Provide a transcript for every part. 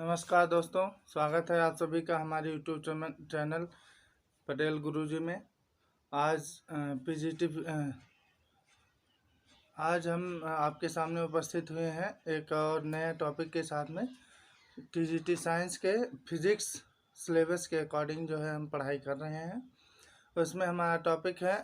नमस्कार दोस्तों, स्वागत है आप सभी का हमारे यूट्यूब चैनल पटेल गुरुजी में। आज पीजीटी आज हम आपके सामने उपस्थित हुए हैं एक और नए टॉपिक के साथ में। टीजीटी साइंस के फिजिक्स सिलेबस के अकॉर्डिंग जो है हम पढ़ाई कर रहे हैं। उसमें हमारा टॉपिक है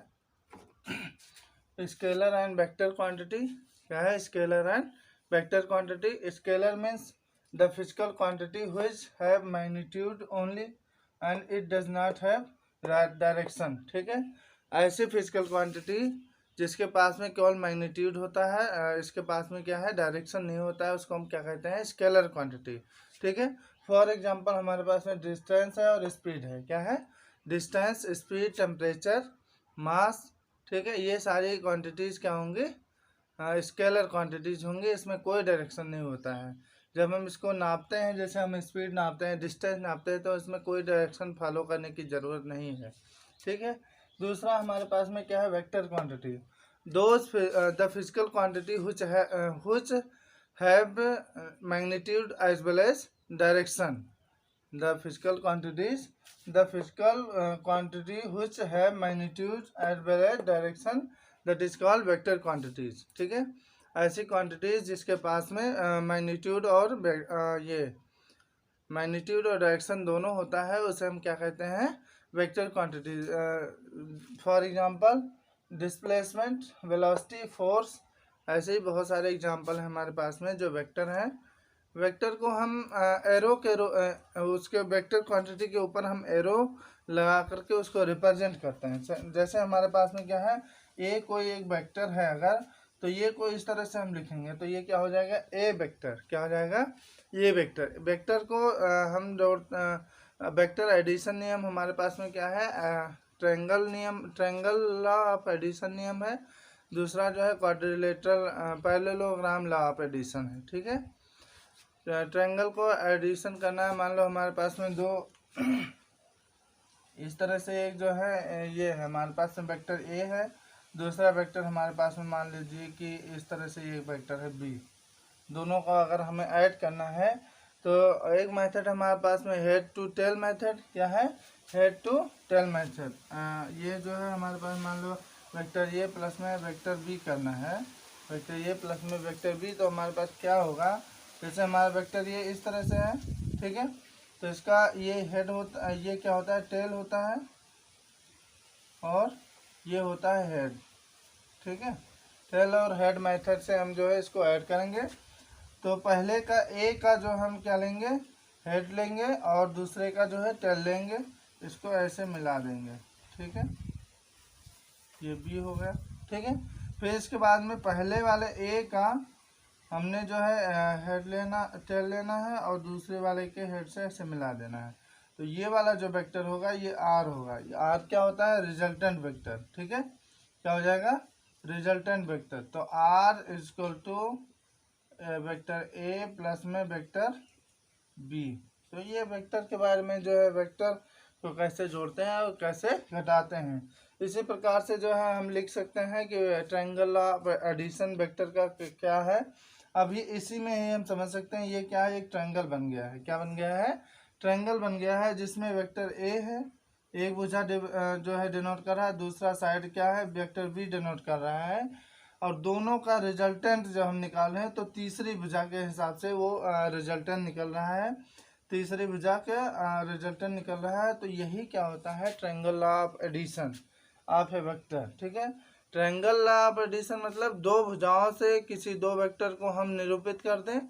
स्केलर एंड वेक्टर क्वांटिटी। क्या है scalar and vector quantity? Scalar means the physical quantity which have magnitude only and it does not have direction। ठीक है, ऐसी फिजिकल क्वांटिटी जिसके पास में केवल मैग्नीट्यूड होता है, इसके पास में क्या है डायरेक्शन नहीं होता है, उसको हम क्या कहते हैं स्केलर क्वांटिटी। ठीक है, फॉर एग्जांपल हमारे पास में डिस्टेंस है और स्पीड है। क्या है? डिस्टेंस, स्पीड, टेम्परेचर, मास। ठीक है, ये सारी क्वांटिटीज़ क्या होंगी? स्केलर क्वांटिटीज़ होंगी। इसमें कोई डायरेक्शन नहीं होता है। जब हम इसको नापते हैं, जैसे हम स्पीड नापते हैं, डिस्टेंस नापते हैं, तो इसमें कोई डायरेक्शन फॉलो करने की ज़रूरत नहीं है। ठीक है, दूसरा हमारे पास में क्या है vector quantity. Those the physical quantity which have magnitude as well as direction। the physical quantity which have magnitude as well as direction, that is called vector quantities। ठीक है, ऐसी क्वांटिटीज जिसके पास में मैग्नीट्यूड और ये मैग्नीट्यूड और direction दोनों होता है, उसे हम क्या कहते हैं vector quantities. For example displacement, velocity, force. ऐसे ही बहुत सारे एग्जांपल हैं हमारे पास में जो वेक्टर हैं। वेक्टर को हम एरो के उसके वेक्टर क्वांटिटी के ऊपर हम एरो लगा करके उसको रिप्रेजेंट करते हैं। जैसे हमारे पास में क्या है, ए कोई एक वेक्टर है अगर, तो ये को इस तरह से हम लिखेंगे तो ये क्या हो जाएगा ए वेक्टर। क्या हो जाएगा? ये वेक्टर। वेक्टर को हम जोड़ वेक्टर एडिशन नियम हमारे पास में क्या है ट्रायंगल नियम, ट्रायंगल लॉ ऑफ एडिशन नियम है। दूसरा जो है quadrilateral parallelogram law of addition है। ठीक है, ट्रायंगल को एडिशन करना है। मान लो हमारे पास में दो इस तरह से एक जो है ये है हमारे पास में वेक्टर ए है, दूसरा वेक्टर हमारे पास में मान लीजिए कि इस तरह से एक वेक्टर है बी। दोनों का अगर हमें ऐड करना है तो एक मेथड हमारे पास में हेड टू टेल मेथड। क्या है? Head to tail method. ये जो है हमारे पास मान लो वेक्टर ए प्लस में वेक्टर बी करना है, वेक्टर ए प्लस में वेक्टर बी, तो हमारे पास क्या होगा, जैसे हमारा वेक्टर ये इस तरह से है। ठीक है, तो इसका ये हेड होता है, ये क्या होता है टेल होता है, और ये होता है हेड। ठीक है, टेल और हेड मेथड से हम जो है इसको ऐड करेंगे। तो पहले का ए का जो हम क्या लेंगे हेड लेंगे और दूसरे का जो है टेल लेंगे, इसको ऐसे मिला देंगे। ठीक है, ये बी हो गया। ठीक है, फिर इसके बाद में पहले वाले ए का हमने जो है हेड लेना, टेल लेना है और दूसरे वाले के हेड से ऐसे मिला देना है। तो ये वाला जो वेक्टर होगा ये आर होगा। ये आर क्या होता है? Resultant vector. ठीक है, क्या हो जाएगा? Resultant vector. तो r is equal to vector A plus में वेक्टर बी। तो ये वेक्टर के बारे में जो है वेक्टर को कैसे जोड़ते हैं और कैसे घटाते हैं, इसी प्रकार से जो है हम लिख सकते हैं कि ट्रायंगल ऑफ एडिशन वेक्टर का क्या है। अभी इसी में ही हम समझ सकते हैं ये क्या है, एक ट्रायंगल बन गया है। क्या बन गया है? ट्रायंगल बन गया है, जिसमें वेक्टर ए है, एक भुजा जो है डिनोट कर रहा है, दूसरा साइड क्या है वेक्टर बी डिनोट कर रहा है, और दोनों का रिजल्टेंट जब हम निकालें हैं तो तीसरी भुजा के हिसाब से वो रिजल्टेंट निकल रहा है, तीसरी भुजा के रिजल्टेंट निकल रहा है। तो यही क्या होता है triangle law of addition of a vector. ठीक है, ट्रायंगल लॉ ऑफ एडिशन मतलब दो भुजाओं से किसी दो वेक्टर को हम निरूपित कर दें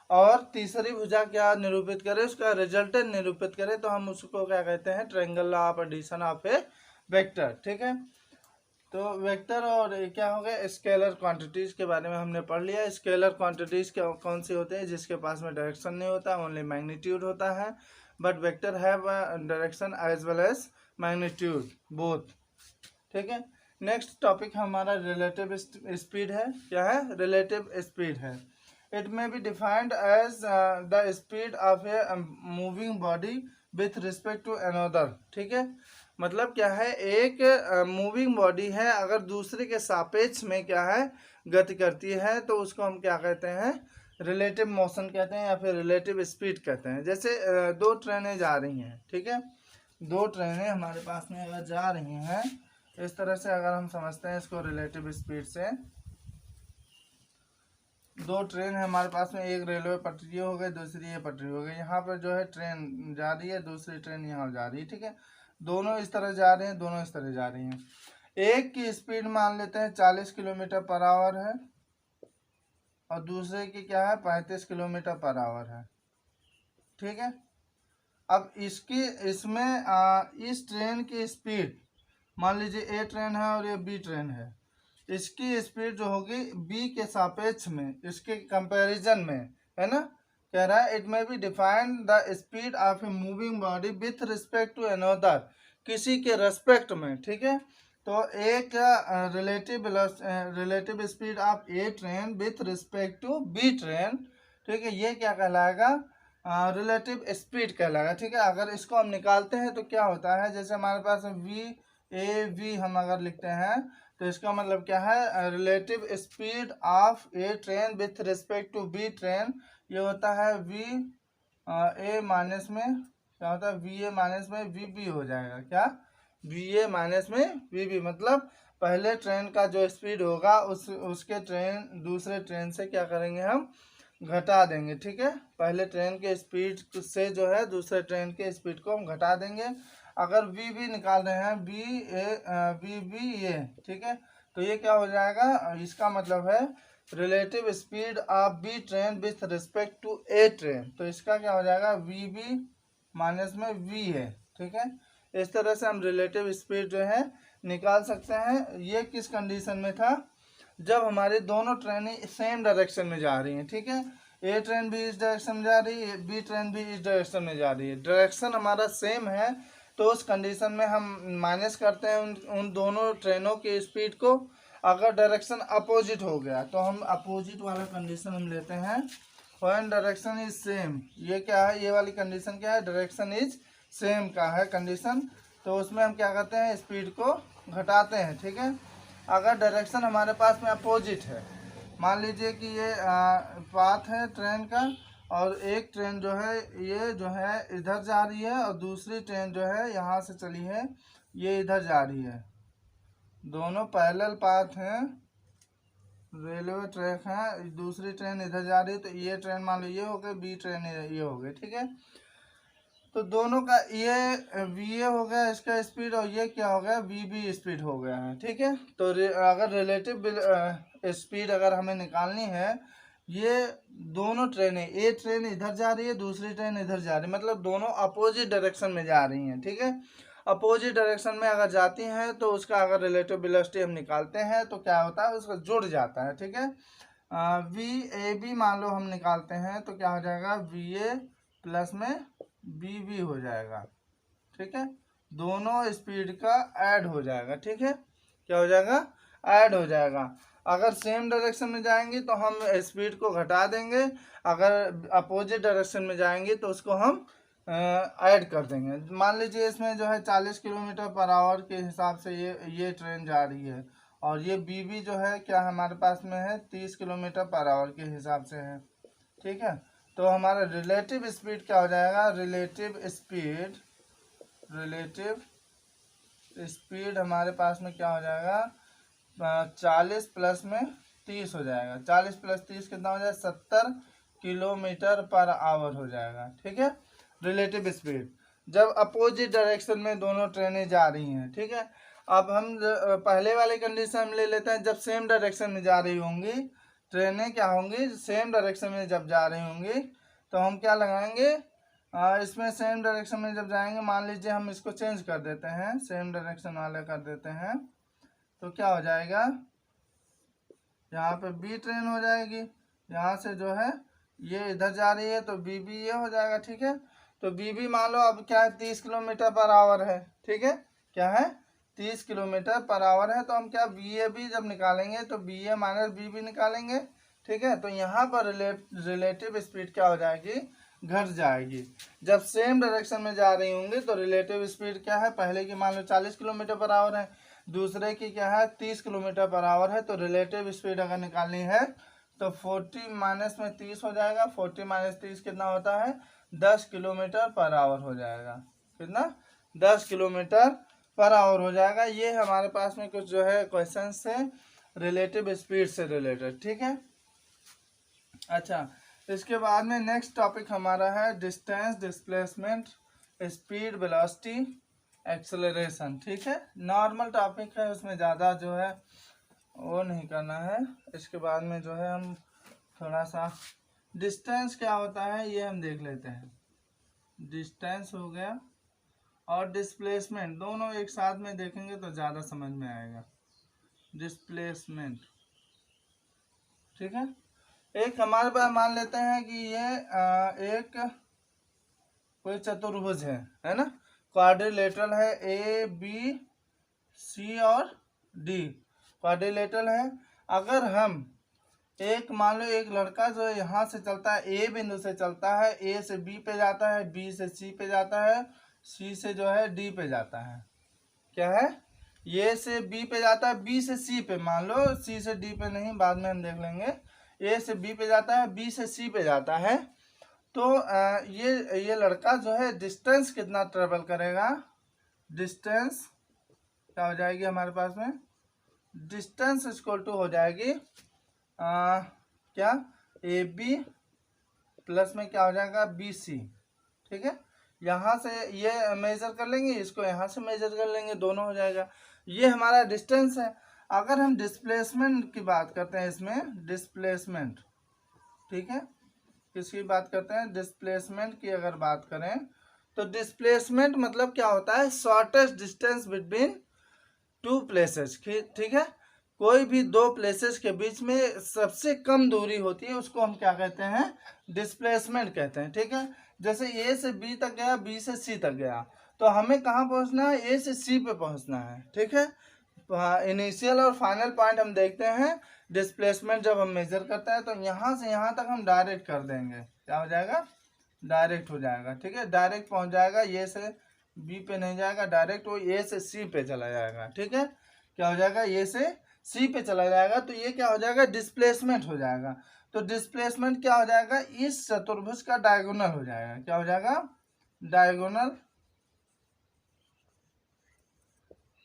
और तीसरी भुजा क्या निरूपित करे, उसका रिजल्टेंट निरूपित करे, तो हम उसको क्या कहते हैं triangle law of addition of a vector. ठीक है, तो वेक्टर और क्या हो गया स्केलर क्वांटिटीज के बारे में हमने पढ़ लिया। स्केलर क्वांटिटीज क्या कौन सी होते हैं? जिसके पास में डायरेक्शन नहीं होता, ओनली मैग्नीट्यूड होता है, but vector have direction as well as magnitude both. ठीक है, नेक्स्ट टॉपिक हमारा रिलेटिव स्पीड है। क्या है? रिलेटिव स्पीड है। It may be defined as the speed of a moving body with respect to another. ठीक है, मतलब क्या है, एक मूविंग बॉडी है, अगर दूसरे के सापेक्ष में क्या है गति करती है, तो उसको हम क्या कहते हैं रिलेटिव मोशन कहते हैं या फिर रिलेटिव स्पीड कहते हैं। जैसे दो ट्रेनें जा रही हैं, ठीक है, दो ट्रेनें हमारे पास में अगर जा रही हैं, इस तरह से अगर हम समझते हैं इसको रिलेटिव स्पीड से, दो ट्रेन है हमारे पास में, एक रेलवे पटरी हो गई, दूसरी ये पटरी हो गई। यहाँ पर जो है ट्रेन जा रही है, दूसरी ट्रेन यहाँ जा रही है, ठीक है, दोनों इस तरह जा रहे हैं, दोनों इस तरह जा रही हैं। एक की स्पीड मान लेते हैं 40 किलोमीटर पर आवर है और दूसरे की क्या है 35 किलोमीटर पर आवर है, ठीक है। अब इसमें इस ट्रेन की स्पीड, मान लीजिए ए ट्रेन है और ये बी ट्रेन है, इसकी स्पीड जो होगी बी के सापेक्ष में, इसके कंपैरिजन में, है ना, कह रहा है it may be define the speed of a moving body with respect to another, किसी के रेस्पेक्ट में, ठीक है। तो एक relative speed of A train with respect to B train, ठीक है, ये क्या कहलाएगा, रिलेटिव स्पीड कहलाएगा, ठीक है। अगर इसको हम निकालते हैं तो क्या होता है, जैसे हमारे पास वी ए वी हम अगर लिखते हैं तो इसका मतलब क्या है, relative speed of A train with respect to B train, ये होता है वी ए माइनस में क्या होता है, वी ए माइनस में वी बी हो जाएगा, क्या, वी ए माइनस में वी बी, मतलब पहले ट्रेन का जो स्पीड होगा उसके ट्रेन दूसरे ट्रेन से क्या करेंगे, हम घटा देंगे, ठीक है। पहले ट्रेन के स्पीड से जो है दूसरे ट्रेन के स्पीड को हम घटा देंगे। अगर वी बी निकाल रहे हैं, बी बी ए, ठीक है, तो ये क्या हो जाएगा, इसका मतलब है relative speed of B train with respect to A train, तो इसका क्या हो जाएगा, वी बी माइनस में वी है, ठीक है। इस तरह से हम रिलेटिव स्पीड जो है निकाल सकते हैं। ये किस कंडीशन में था, जब हमारी दोनों ट्रेनें सेम डायरेक्शन में जा रही हैं, ठीक है, ए ट्रेन भी इस डायरेक्शन में जा रही है, बी ट्रेन भी इस डायरेक्शन में जा रही है, डायरेक्शन हमारा सेम है, तो उस कंडीशन में हम माइनस करते हैं उन दोनों ट्रेनों की स्पीड को। अगर डायरेक्शन अपोजिट हो गया तो हम अपोजिट वाला कंडीशन हम लेते हैं, व्हेन डायरेक्शन इज सेम, ये क्या है, ये वाली कंडीशन क्या है, डायरेक्शन इज सेम का है कंडीशन, तो उसमें हम क्या करते हैं, स्पीड को घटाते हैं, ठीक है। अगर डायरेक्शन हमारे पास में अपोजिट है, मान लीजिए कि ये पाथ है ट्रेन का, और एक ट्रेन जो है ये जो है इधर जा रही है और दूसरी ट्रेन जो है यहाँ से चली है ये इधर जा रही है, दोनों पैरेलल पाथ हैं, रेलवे ट्रैक है, दूसरी ट्रेन इधर जा रही है, तो ये ट्रेन मान लो ये हो गई, बी ट्रेन ये हो गई, ठीक है। तो दोनों का ये वी ए हो गया इसका स्पीड, और ये क्या हो गया, वी बी स्पीड हो गया है, ठीक है। तो अगर रिलेटिव स्पीड अगर हमें निकालनी है, ये दोनों ट्रेनें, एक ट्रेन इधर जा रही है, दूसरी ट्रेन इधर जा रही है, मतलब दोनों अपोजिट डायरेक्शन में जा रही हैं, ठीक है। अपोजिट डायरेक्शन में अगर जाती हैं तो उसका अगर रिलेटिव वेलोसिटी हम निकालते हैं तो क्या होता है, उसका जुड़ जाता है, ठीक है। वी ए बी मान लो हम निकालते हैं तो क्या हो जाएगा, वी ए प्लस में बी बी हो जाएगा, ठीक है, दोनों स्पीड का ऐड हो जाएगा, ठीक है, क्या हो जाएगा, ऐड हो जाएगा। अगर सेम डायरेक्शन में जाएंगे तो हम स्पीड को घटा देंगे, अगर अपोजिट डायरेक्शन में जाएंगे तो उसको हम ऐड कर देंगे। मान लीजिए इसमें जो है 40 किलोमीटर पर आवर के हिसाब से ये ट्रेन जा रही है, और ये बी बी जो है क्या हमारे पास में है 30 किलोमीटर पर आवर के हिसाब से है, ठीक है। तो हमारा रिलेटिव स्पीड क्या हो जाएगा, रिलेटिव स्पीड हमारे पास में क्या हो जाएगा, 40 प्लस में 30 हो जाएगा, 40 प्लस 30 कितना हो जाएगा, 70 किलोमीटर पर आवर हो जाएगा, ठीक है, रिलेटिव स्पीड, जब अपोजिट डायरेक्शन में दोनों ट्रेनें जा रही हैं, ठीक है। अब हम पहले वाले कंडीशन में ले लेते हैं, जब सेम डायरेक्शन में जा रही होंगी ट्रेनें, क्या होंगी, सेम डायरेक्शन में जब जा रही होंगी तो हम क्या लगाएंगे, इसमें सेम डायरेक्शन में जब जाएंगे, मान लीजिए हम इसको चेंज कर देते हैं, सेम डायरेक्शन वाले कर देते हैं, तो क्या हो जाएगा, यहाँ पे बी ट्रेन हो जाएगी, यहाँ से जो है ये इधर जा रही है तो बी बी ये हो जाएगा, ठीक है। तो बी बी मान लो अब क्या है 30 किलोमीटर पर आवर है, ठीक है, क्या है 30 किलोमीटर पर आवर है, तो हम क्या बी ए बी जब निकालेंगे तो बी ए माइनस बी बी निकालेंगे, ठीक है। तो यहाँ पर रिलेटिव स्पीड क्या हो जाएगी, घट जाएगी। जब सेम डायरेक्शन में जा रही होंगी तो रिलेटिव स्पीड क्या है, पहले की मान लो 40 किलोमीटर पर आवर है, दूसरे की क्या है 30 किलोमीटर पर आवर है, तो रिलेटिव स्पीड अगर निकालनी है तो 40 माइनस में 30 हो जाएगा। 40 माइनस 30 कितना होता है? 10 किलोमीटर पर आवर हो जाएगा। कितना? 10 किलोमीटर पर आवर हो जाएगा। ये हमारे पास में कुछ जो है क्वेश्चन से रिलेटिव स्पीड से रिलेटेड, ठीक है। अच्छा, इसके बाद में नेक्स्ट टॉपिक हमारा है distance, displacement, speed, velocity, acceleration, ठीक है। नॉर्मल टॉपिक है, उसमें ज़्यादा जो है वो नहीं करना है। इसके बाद में जो है हम थोड़ा सा डिस्टेंस क्या होता है ये हम देख लेते हैं। डिस्टेंस हो गया और डिस्प्लेसमेंट दोनों एक साथ में देखेंगे तो ज़्यादा समझ में आएगा। डिस्प्लेसमेंट, ठीक है। एक हमारे पास मान लेते हैं कि ये एक कोई चतुर्भुज है ना, क्वाड्रिलेटरल है, ए बी सी और डी क्वाड्रिलेटरल है। अगर हम एक मान लो एक लड़का जो यहाँ से चलता है, ए बिंदु से चलता है, ए से बी पे जाता है, बी से सी पे जाता है, सी से जो है डी पे जाता है। क्या है? ए से बी पे जाता है, बी से सी पे, मान लो सी से डी पे नहीं, बाद में हम देख लेंगे। ए से बी पे जाता है, बी से सी पे जाता है। तो ये लड़का जो है डिस्टेंस कितना ट्रेवल करेगा? डिस्टेंस क्या हो जाएगी हमारे पास में? डिस्टेंस इक्वल टू हो जाएगी क्या? ए बी प्लस में क्या हो जाएगा? बी सी, ठीक है। यहाँ से ये मेजर कर लेंगे, इसको यहाँ से मेजर कर लेंगे, दोनों हो जाएगा। ये हमारा डिस्टेंस है। अगर हम डिस्प्लेसमेंट की बात करते हैं, इसमें डिस्प्लेसमेंट, ठीक है, किसकी बात करते हैं? डिस्प्लेसमेंट की अगर बात करें तो डिस्प्लेसमेंट मतलब क्या होता है? Shortest distance between two places, ठीक है। कोई भी दो प्लेसेस के बीच में सबसे कम दूरी होती है, उसको हम क्या कहते हैं? डिस्प्लेसमेंट कहते हैं, ठीक है। जैसे ए से बी तक गया, बी से सी तक गया, तो हमें कहाँ पहुँचना है? ए से सी पे पहुँचना है, ठीक है। इनिशियल और फाइनल पॉइंट हम देखते हैं। डिस्प्लेसमेंट जब हम मेजर करते हैं तो यहाँ से यहाँ तक हम डायरेक्ट कर देंगे, क्या हो जाएगा? डायरेक्ट हो जाएगा, ठीक है। डायरेक्ट पहुँच जाएगा, ए से बी पे नहीं जाएगा, डायरेक्ट वो ए से सी पे चला जाएगा, ठीक है। क्या हो जाएगा? ए से सी पे चला जाएगा, तो ये क्या हो जाएगा? डिस्प्लेसमेंट हो जाएगा। तो डिस्प्लेसमेंट क्या हो जाएगा? इस चतुर्भुज का डायगोनल हो जाएगा। क्या हो जाएगा? डायगोनल।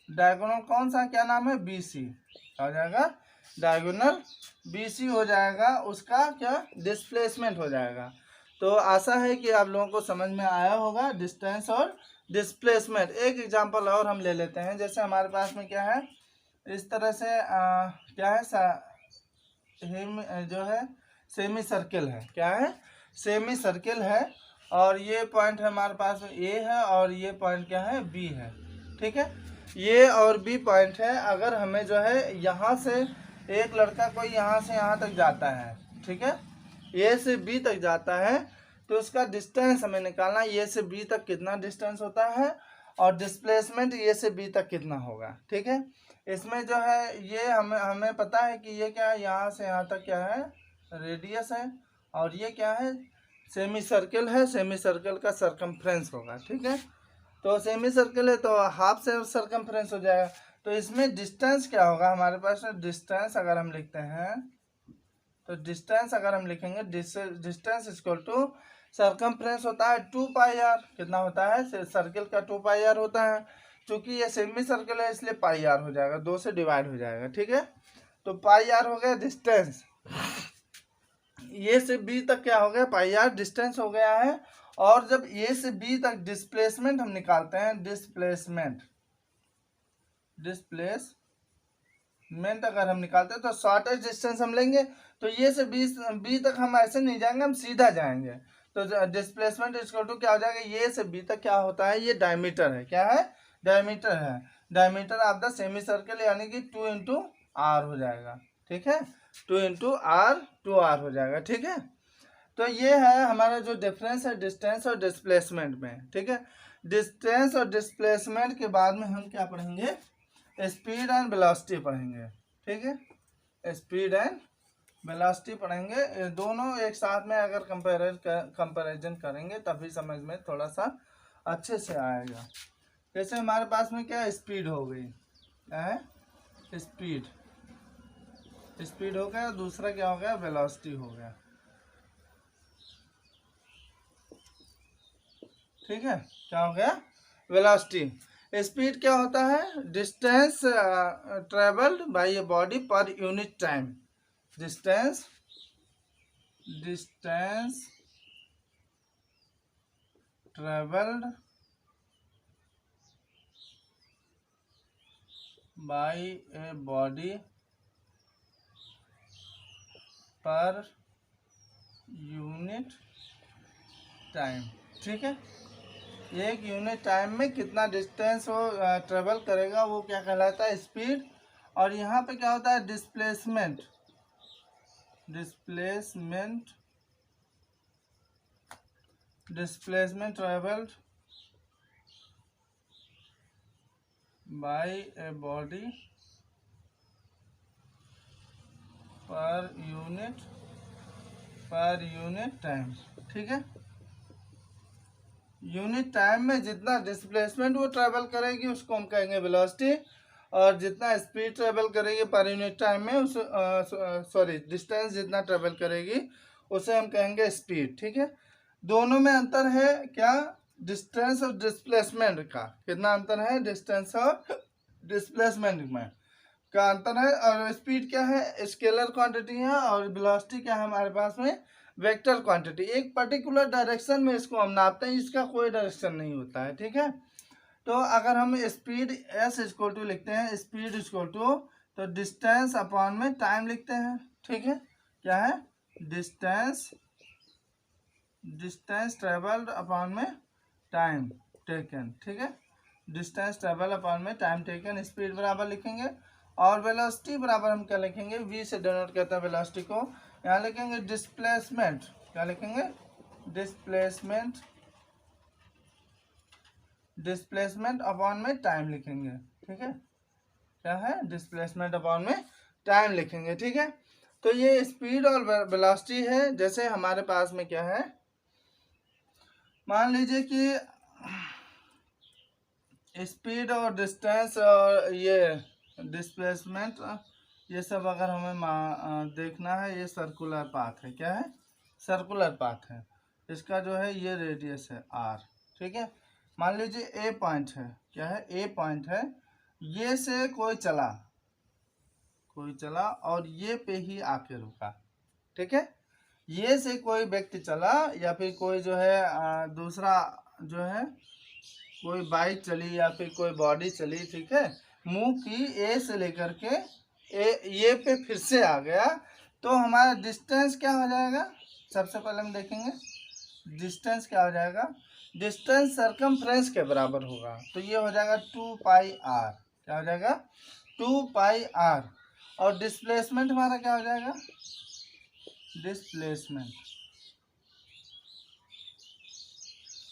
डायगोनल कौन सा? क्या नाम है? B C. क्या हो जाएगा? डायगोनल बी सी हो जाएगा, उसका क्या? डिस्प्लेसमेंट हो जाएगा। तो आशा है कि आप लोगों को समझ में आया होगा डिस्टेंस और डिस्प्लेसमेंट। एक एग्जांपल और हम ले लेते हैं। जैसे हमारे पास में क्या है, इस तरह से क्या है, जो है सेमी सर्किल है। क्या है? सेमी सर्किल है, और ये पॉइंट हमारे पास ए है और ये पॉइंट क्या है? बी है, ठीक है। ये और बी पॉइंट है। अगर हमें जो है यहाँ से एक लड़का कोई यहाँ से यहाँ तक जाता है, ठीक है, ए से बी तक जाता है, तो उसका डिस्टेंस हमें निकालना है। ए से बी तक कितना डिस्टेंस होता है और डिस्प्लेसमेंट ए से बी तक कितना होगा, ठीक है। इसमें जो है ये हमें पता है कि ये क्या है, यहाँ से यहाँ तक क्या है? रेडियस है, और ये क्या है? सेमी सर्किल है। सेमी सर्किल का सरकमफ्रेंस होगा, ठीक है। तो सेमी सर्किल है तो हाफ से सरकमफ्रेंस हो जाएगा। तो इसमें डिस्टेंस क्या होगा हमारे पास? डिस्टेंस अगर हम लिखते हैं तो डिस्टेंस अगर हम लिखेंगे, डिस्टेंस इक्वल टू सरकमफ्रेंस होता है 2 पाई आर। कितना होता है? सर्किल का 2 पाई आर होता है। क्योंकि ये सेमी सर्किल है इसलिए पाई आर हो जाएगा, 2 से डिवाइड हो जाएगा, ठीक है। तो पाई आर हो गया डिस्टेंस। ए से बी तक क्या हो गया? पाई आर डिस्टेंस हो गया है। और जब ए से बी तक डिस्प्लेसमेंट हम निकालते हैं, डिस्प्लेसमेंट अगर हम निकालते हैं तो शॉर्टेस्ट डिस्टेंस हम लेंगे। तो ए से बी तक हम ऐसे नहीं जाएंगे, हम सीधा जाएंगे। तो डिस्प्लेसमेंट इक्वल टू क्या हो जाएगा? ए से बी तक क्या होता है? ये डायमीटर है। क्या है? डायमीटर है। Diameter of the semi circle, यानी कि 2 इंटू आर हो जाएगा, ठीक है। 2 इंटू आर, 2r हो जाएगा, ठीक है। तो ये है हमारा जो डिफरेंस है डिस्टेंस और डिस्प्लेसमेंट में, ठीक है। डिस्टेंस और डिस्प्लेसमेंट के बाद में हम क्या पढ़ेंगे? स्पीड एंड वेलोसिटी पढ़ेंगे, ठीक है। स्पीड एंड वेलोसिटी पढ़ेंगे। दोनों एक साथ में अगर कंपैरिजन करेंगे तभी समझ में थोड़ा सा अच्छे से आएगा। जैसे हमारे पास में क्या स्पीड हो गई है, स्पीड स्पीड हो गया, दूसरा क्या हो गया, वेलोसिटी हो गया। ठीक है, क्या हो गया, वेलोसिटी। स्पीड क्या होता है, distance travelled by a body पर unit time. Distance travelled by a body पर यूनिट टाइम। ठीक है, एक यूनिट टाइम में कितना डिस्टेंस वो ट्रेवल करेगा वो क्या कहलाता है, स्पीड। और यहाँ पे क्या होता है, displacement travelled by a body पर यूनिट टाइम। ठीक है, यूनिट टाइम में जितना डिस्प्लेसमेंट वो ट्रेवल करेगी उसको हम कहेंगे वेलोसिटी, और जितना स्पीड ट्रेवल करेगी पर यूनिट टाइम में उस डिस्टेंस जितना ट्रेवल करेगी उसे हम कहेंगे स्पीड। ठीक है, दोनों में अंतर है क्या, डिस्टेंस और डिस्प्लेसमेंट का कितना अंतर है, डिस्टेंस और डिस्प्लेसमेंट में का अंतर है। और स्पीड क्या है, स्केलर क्वांटिटी है, और वेलोसिटी क्या है हमारे पास में, वेक्टर क्वांटिटी। एक पर्टिकुलर डायरेक्शन में इसको हम नापते हैं, इसका कोई डायरेक्शन नहीं होता है। ठीक है, तो अगर हम स्पीड एस इक्वल टू लिखते हैं, स्पीड इक्वल टू तो डिस्टेंस अपॉन में टाइम लिखते हैं। ठीक है, क्या है, डिस्टेंस ट्रेवल्ड अपॉन में टाइम टेकन। ठीक है, डिस्टेंस ट्रेवल अपॉन में टाइम टेकन, स्पीड बराबर लिखेंगे। और वेलोसिटी बराबर हम क्या लिखेंगे, वी से डिनोट करते हैं वेलोसिटी को। यहाँ लिखेंगे डिस्प्लेसमेंट, क्या लिखेंगे, डिस्प्लेसमेंट अपॉन में टाइम लिखेंगे। ठीक है, क्या है, डिस्प्लेसमेंट अपॉन में टाइम लिखेंगे। ठीक है, तो ये स्पीड और वेलोसिटी है। जैसे हमारे पास में क्या है, मान लीजिए कि स्पीड और डिस्टेंस और ये डिस्प्लेसमेंट, ये सब अगर हमें देखना है, ये सर्कुलर पाथ है। क्या है, सर्कुलर पाथ है। इसका जो है ये रेडियस है r। ठीक है, मान लीजिए ए पॉइंट है, क्या है, ए पॉइंट है, ये से कोई चला और ये पे ही आके रुका। ठीक है, ये से कोई व्यक्ति चला या फिर कोई जो है दूसरा जो है कोई बाइक चली या फिर कोई बॉडी चली। ठीक है, मूव की ए से लेकर के ये पे फिर से आ गया, तो हमारा डिस्टेंस क्या हो जाएगा, सबसे पहले हम देखेंगे डिस्टेंस क्या हो जाएगा, डिस्टेंस सरकमफ्रेंस के बराबर होगा। तो ये हो जाएगा 2 पाई r, क्या हो जाएगा, 2 पाई r। और डिस्प्लेसमेंट हमारा क्या हो जाएगा,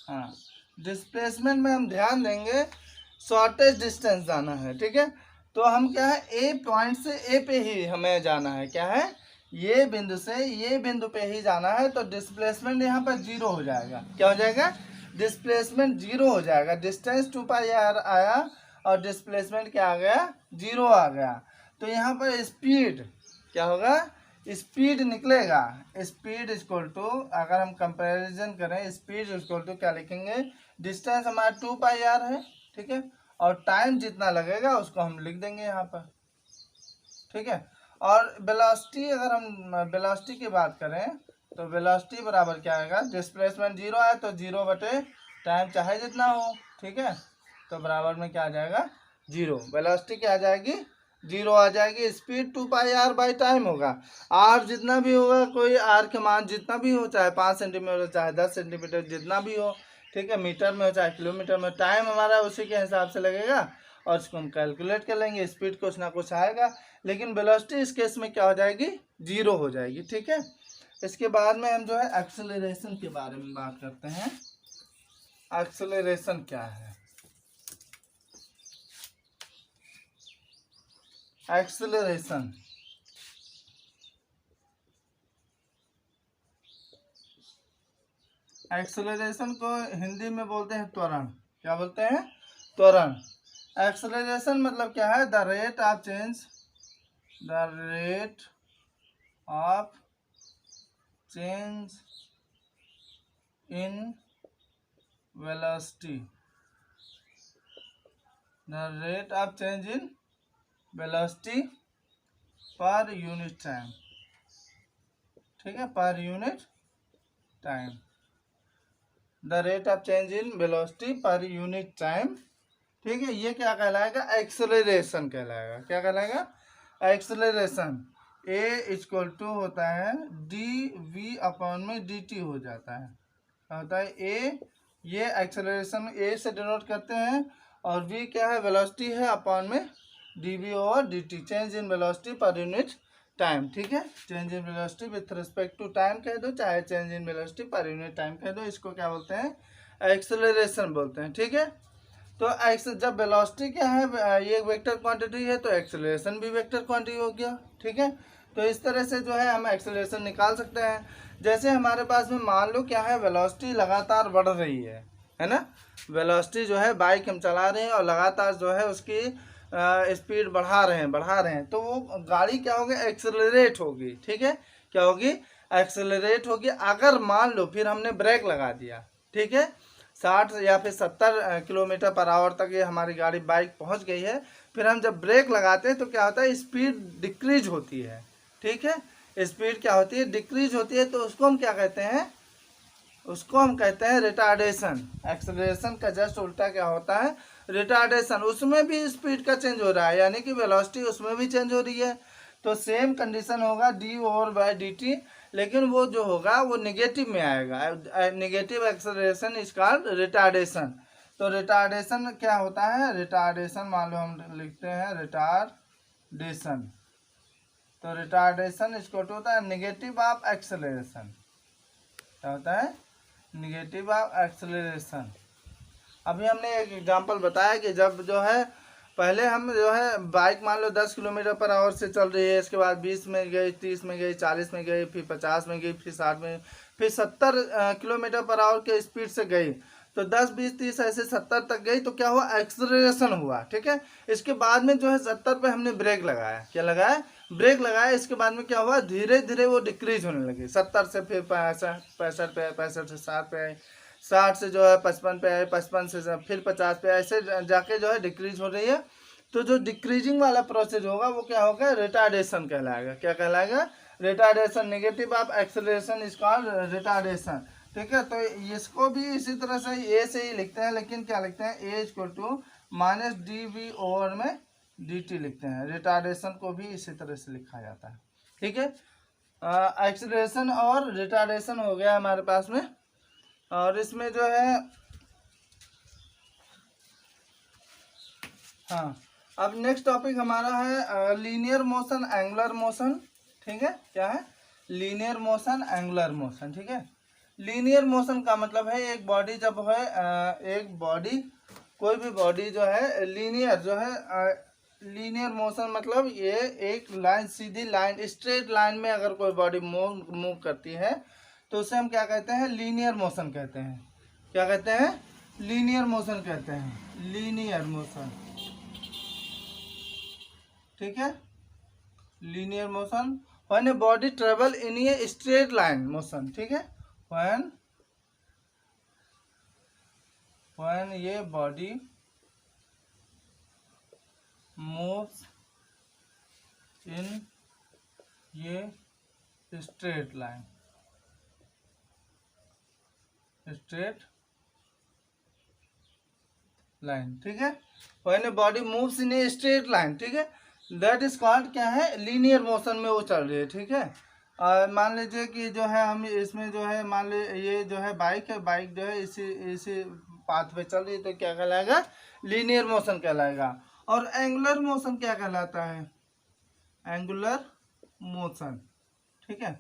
हाँ, डिस्प्लेसमेंट में हम ध्यान देंगे शॉर्टेस्ट डिस्टेंस जाना है। ठीक है, तो हम क्या है, ए पॉइंट से ए पे ही हमें जाना है। क्या है, ये बिंदु से ये बिंदु पे ही जाना है, तो डिस्प्लेसमेंट यहाँ पर 0 हो जाएगा। क्या हो जाएगा, डिस्प्लेसमेंट 0 हो जाएगा। डिस्टेंस 2 पाई r आया और डिस्प्लेसमेंट क्या आ गया, 0 आ गया। तो यहाँ पर स्पीड क्या होगा, स्पीड निकलेगा। स्पीड इक्वल टू, अगर हम कंपैरिजन करें, स्पीड इक्वल टू क्या लिखेंगे, डिस्टेंस हमारा 2 पाई r है। ठीक है, और टाइम जितना लगेगा उसको हम लिख देंगे यहाँ पर। ठीक है, और वेलोसिटी, अगर हम वेलोसिटी की बात करें तो वेलोसिटी बराबर क्या आएगा, डिस्प्लेसमेंट 0 है तो 0 बटे टाइम चाहे जितना हो। ठीक है, तो बराबर में क्या आ जाएगा, 0। वेलोसिटी क्या आ जाएगी, 0 आ जाएगी। Speed 2 pi r by time होगा। r जितना भी होगा, कोई r के मान जितना भी हो, चाहे 5 सेंटीमीटर चाहे 10 सेंटीमीटर जितना भी हो। ठीक है, मीटर में हो चाहे किलोमीटर में, टाइम हमारा उसी के हिसाब से लगेगा और इसको हम कैलकुलेट कर लेंगे। स्पीड कुछ ना कुछ आएगा, लेकिन वेलोसिटी इस केस में क्या हो जाएगी, 0 हो जाएगी। ठीक है, इसके बाद में हम जो है एक्सेलरेशन के बारे में बात करते हैं। एक्सेलरेशन क्या है, एक्सेलरेशन को हिंदी में बोलते हैं त्वरण। क्या बोलते हैं, त्वरण। एक्सेलरेशन मतलब क्या है, the rate of change in velocity, the rate of change in velocity per unit time, ठीक है, पर unit time, the rate of change in velocity per unit time, ठीक है। ये क्या कहलाएगा? एक्सेलरेशन कहलाएगा। क्या कहलाएगा? एक्सेलरेशन। ए इक्वल टू होता है डी वी अपॉन में डी टी हो जाता है। क्या होता है? ए, ये एक्सेलरेशन ए से डिनोट करते हैं, और वी क्या है? वेलोसिटी है, अपॉन में d v over d t, change in velocity per unit time, ठीक है। Change in velocity with respect to time कह दो, चाहे change in velocity per unit time कह दो, इसको क्या बोलते हैं? एक्सेलरेशन बोलते हैं, ठीक है। तो जब वेलोसिटी क्या है, ये वेक्टर क्वांटिटी है, तो एक्सेलरेशन भी वेक्टर क्वांटिटी हो गया, ठीक है। तो इस तरह से जो है हम एक्सेलरेशन निकाल सकते हैं। जैसे हमारे पास में मान लो क्या है, वेलोसिटी लगातार बढ़ रही है ना। वेलोसिटी जो है, बाइक हम चला रहे हैं और लगातार जो है उसकी स्पीड बढ़ा रहे हैं, तो वो गाड़ी क्या होगी? एक्सेलरेट होगी, ठीक है। क्या होगी? एक्सेलरेट होगी। अगर मान लो फिर हमने ब्रेक लगा दिया, ठीक है, 60 या फिर 70 किलोमीटर पर आवर तक ये हमारी गाड़ी बाइक पहुंच गई है, फिर हम जब ब्रेक लगाते हैं तो क्या होता है? स्पीड डिक्रीज होती है, ठीक है। स्पीड क्या होती है? डिक्रीज होती है। तो उसको हम क्या कहते हैं? उसको हम कहते हैं रिटार्डेशन। एक्सेलरेशन का जस्ट उल्टा क्या होता है? रिटार्डेशन। उसमें भी स्पीड का चेंज हो रहा है, यानी कि वेलोसिटी उसमें भी चेंज हो रही है। तो सेम कंडीशन होगा D over by D T, लेकिन वो जो होगा वो निगेटिव में आएगा। Negative acceleration is called retardation. तो रिटार्डेशन क्या होता है? रिटार्डेशन मान लो हम लिखते हैं रिटार्डेशन। तो रिटार्डेशन इसको होता है निगेटिव ऑफ एक्सेलरेशन। क्या होता है? Negative of acceleration. अभी हमने एक एग्जांपल बताया कि जब जो है पहले हम जो है बाइक मान लो 10 किलोमीटर पर आवर से चल रही है, इसके बाद 20 में गई, 30 में गई, 40 में गई, फिर 50 में गई, फिर 60 में, फिर 70 किलोमीटर पर आवर के स्पीड से गई, तो 10, 20, 30 ऐसे 70 तक गई, तो क्या हुआ? एक्सेलरेशन हुआ, ठीक है। इसके बाद में जो है 70 पे हमने ब्रेक लगाया। क्या लगाया? ब्रेक लगाया। इसके बाद में क्या हुआ? धीरे धीरे वो डिक्रीज होने लगी। 70 से फिर 65 पे, 65 से 60 पे आई, 60 से जो है 55 पे आए, 55 से फिर 50 पे, ऐसे जाके जो है डिक्रीज हो रही है। तो जो डिक्रीजिंग वाला प्रोसेस होगा वो क्या होगा? रिटार्डेशन कहलाएगा। क्या कहलाएगा? Retardation. Negative of acceleration is called retardation, ठीक है। तो इसको भी इसी तरह से ए से ही लिखते हैं, लेकिन क्या लिखते हैं? A equal to minus d v over में डी टी लिखते हैं। रिटार्डेशन को भी इसी तरह से लिखा जाता है, ठीक है। एक्सेलरेशन और रिटार्डेशन हो गया हमारे पास में। और इसमें जो है हाँ, अब नेक्स्ट टॉपिक हमारा है लीनियर मोशन, एंगुलर मोशन, ठीक है। क्या है? लीनियर मोशन, एंगुलर मोशन, ठीक है। लीनियर मोशन का मतलब है एक बॉडी जब है एक बॉडी, कोई भी बॉडी जो है लीनियर जो है, लीनियर मोशन मतलब ये एक लाइन, सीधी लाइन, स्ट्रेट लाइन में अगर कोई बॉडी मूव करती है तो उसे हम क्या कहते हैं? लीनियर मोशन कहते हैं। क्या कहते हैं? लीनियर मोशन कहते हैं। लीनियर मोशन, ठीक है। Linear motion when a body travel in a straight line motion, ठीक है। व्हेन ये बॉडी मूव्स इन ये स्ट्रेट लाइन, स्ट्रेट लाइन, ठीक है। When a body moves in a straight line, ठीक है, दैट इज कॉल्ड क्या है? लीनियर मोशन में वो चल रही है, ठीक है। मान लीजिए कि जो है हम इसमें जो है मान ली ये जो है बाइक है, बाइक जो है इसी इसी पाथ पे चल रही है, तो क्या कहलाएगा? लीनियर मोशन कहलाएगा। और एंगुलर मोशन क्या कहलाता है? एंगुलर मोशन, ठीक है।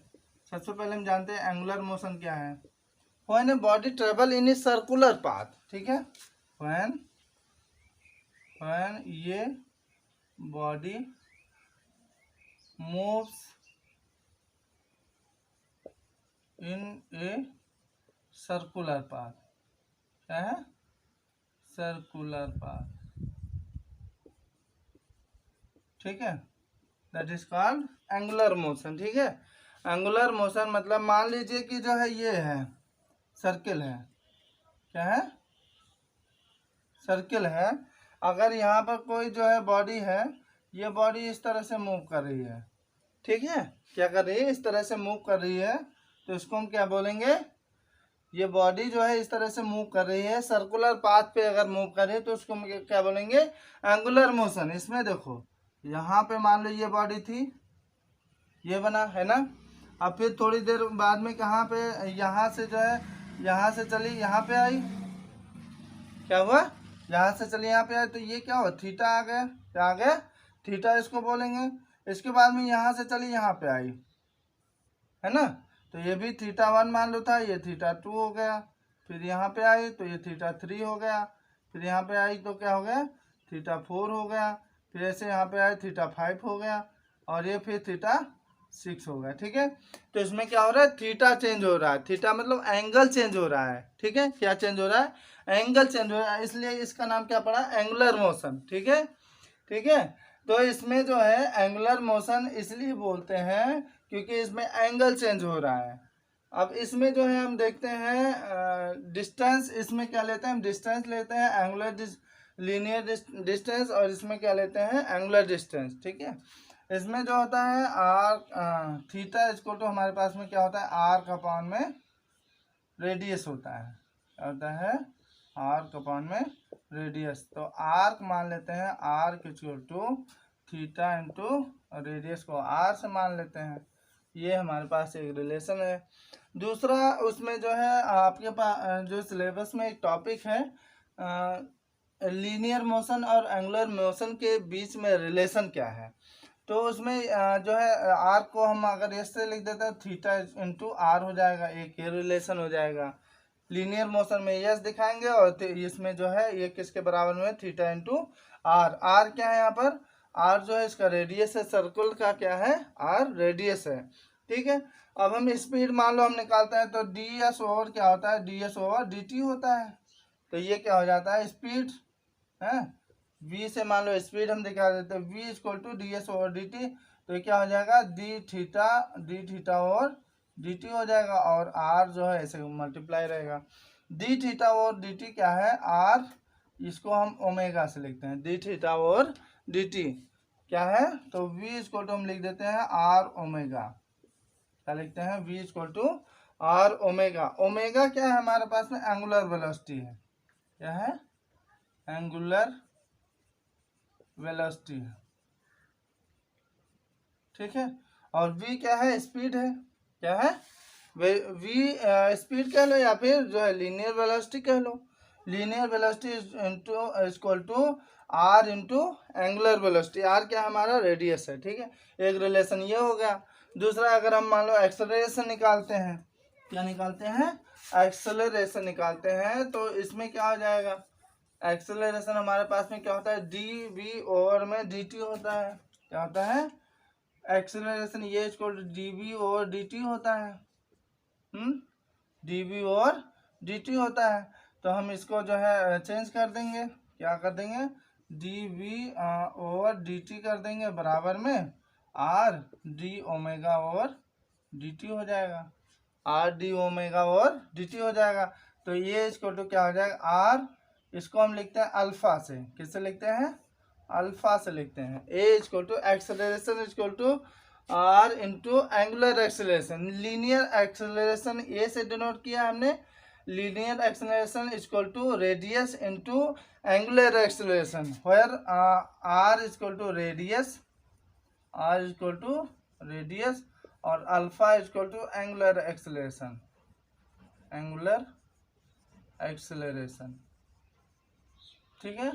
सबसे पहले हम जानते हैं एंगुलर मोशन क्या है। When a body travel in a circular path, ठीक है। व्हेन ये body moves in a circular path, क्या है? सर्कुलर पाथ, ठीक है, that is called angular motion, ठीक है। एंगुलर मोशन मतलब मान लीजिए कि जो है ये है सर्किल है, क्या है, सर्किल है। अगर यहाँ पर कोई जो है बॉडी है, ये बॉडी इस तरह से मूव कर रही है, ठीक है, क्या कर रही है, इस तरह से मूव कर रही है, तो इसको हम क्या बोलेंगे, ये बॉडी जो है इस तरह से मूव कर रही है, सर्कुलर पाथ पे अगर मूव कर रही है तो उसको हम क्या बोलेंगे, एंगुलर मोशन। इसमें देखो यहाँ पे मान लो ये बॉडी थी, ये बना है ना, अब फिर थोड़ी देर बाद में कहाँ पे, यहाँ से जो है यहाँ से चली यहाँ पे आई, क्या हुआ, यहाँ से चली यहाँ पे आई, तो ये क्या हुआ, थीटा आ गया, क्या आ गया, थीटा इसको बोलेंगे। इसके बाद में यहाँ से चली यहाँ पे आई, है ना, तो ये भी θ1 मान लो था, ये θ2 हो गया, फिर यहाँ पे आई तो ये θ3 हो गया, फिर यहाँ पे आई तो क्या हो गया, θ4 हो गया, फिर ऐसे यहाँ पे आए θ5 हो गया, और ये फिर θ6 हो गया, ठीक है। तो इसमें क्या हो रहा है, थीटा चेंज हो रहा है, थीटा मतलब एंगल चेंज हो रहा है, ठीक है, क्या चेंज हो रहा है, एंगल चेंज हो रहा है, इसलिए इसका नाम क्या पड़ा, एंगुलर मोशन, ठीक है, ठीक है। तो इसमें जो है एंगुलर मोशन इसलिए बोलते हैं क्योंकि इसमें एंगल चेंज हो रहा है। अब इसमें जो है हम देखते हैं डिस्टेंस, इसमें क्या लेते हैं हम, डिस्टेंस लेते हैं, एंगुलर लीनियर डिस्टेंस, और इसमें क्या लेते हैं, एंगुलर डिस्टेंस, ठीक है। इसमें जो होता है आर थीटा इसको तो हमारे पास में क्या होता है, आर का अपॉन में रेडियस होता है, क्या होता है, आर का अपॉन में रेडियस। तो आर मान लेते हैं r equal to theta into radius को आर से मान लेते हैं, ये हमारे पास एक रिलेशन है। दूसरा उसमें जो है आपके पास जो सिलेबस में एक टॉपिक है लीनियर मोशन और एंगुलर मोशन के बीच में रिलेशन क्या है। तो उसमें जो है आर को हम अगर ऐसे लिख देते हैं थीटा इंटू आर हो जाएगा, एक ये रिलेशन हो जाएगा। लीनियर मोशन में यस दिखाएंगे और इसमें जो है ये किसके बराबर में, थीटा इंटू आर। आर क्या है यहाँ पर, आर जो है इसका रेडियस है, सर्कल का क्या है, आर रेडियस है, ठीक है। अब हम स्पीड मान लो हम निकालते हैं तो डी एस ओवर क्या होता है, D s over d t होता है, तो ये क्या हो जाता है स्पीड है, v से मान लो स्पीड हम दिखा देते हैं, v equal to d s over d t, तो ये क्या हो जाएगा, डी थीटा और डी टी हो जाएगा, और r जो है ऐसे मल्टीप्लाई रहेगा। डी थीटा और डी टी क्या है, r, इसको हम ओमेगा से लिखते हैं, डी थीटा और डी टी क्या है, तो v इक्वल टू हम लिख देते हैं r ओमेगा, क्या लिखते हैं, v equal to r omega. Omega क्या है हमारे पास में, एंगुलर वेलोसिटी है, क्या है, एंगुलर वेलोसिटी है, ठीक है। और v क्या है, स्पीड है, क्या है, v स्पीड कह लो या फिर जो है लीनियर वेलोसिटी कह लो। Linear velocity into equal to r into angular velocity, r क्या हमारा रेडियस है, ठीक है, एक रिलेशन ये हो गया। दूसरा अगर हम मान लो एक्सेलरेशन निकालते हैं, क्या निकालते हैं, एक्सेलरेशन निकालते हैं, तो इसमें क्या हो जाएगा, एक्सेलरेशन हमारे पास में क्या होता है, डी वी ओवर में डी टी होता है, क्या होता है, एक्सेलरेशन ये equal to d v over d t होता है, d v over d t होता है। तो हम इसको जो है चेंज कर देंगे, क्या कर देंगे, d v over d t कर देंगे बराबर में r d omega over d t हो जाएगा, r d omega over d t हो जाएगा। तो ये इसको तो क्या हो जाएगा, आर, इसको हम लिखते हैं अल्फा से, किससे लिखते हैं, अल्फा से लिखते हैं। A equal to acceleration equal to r into angular acceleration, linear acceleration a से डिनोट किया हमने, linear acceleration equal to radius into angular acceleration, where r equal to radius, r equal to radius, और alpha equal to angular acceleration, angular acceleration, ठीक है।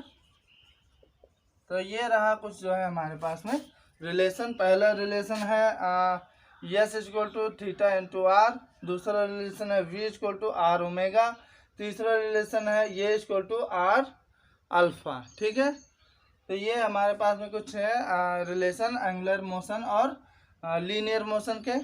तो ये रहा कुछ जो है हमारे पास में रिलेशन। पहला रिलेशन है s equal to theta into r, दूसरा रिलेशन है v equal to r omega, तीसरा रिलेशन है ये इक्वल टू आर अल्फा, ठीक है। तो ये हमारे पास में कुछ है रिलेशन एंगुलर मोशन और लीनियर मोशन के।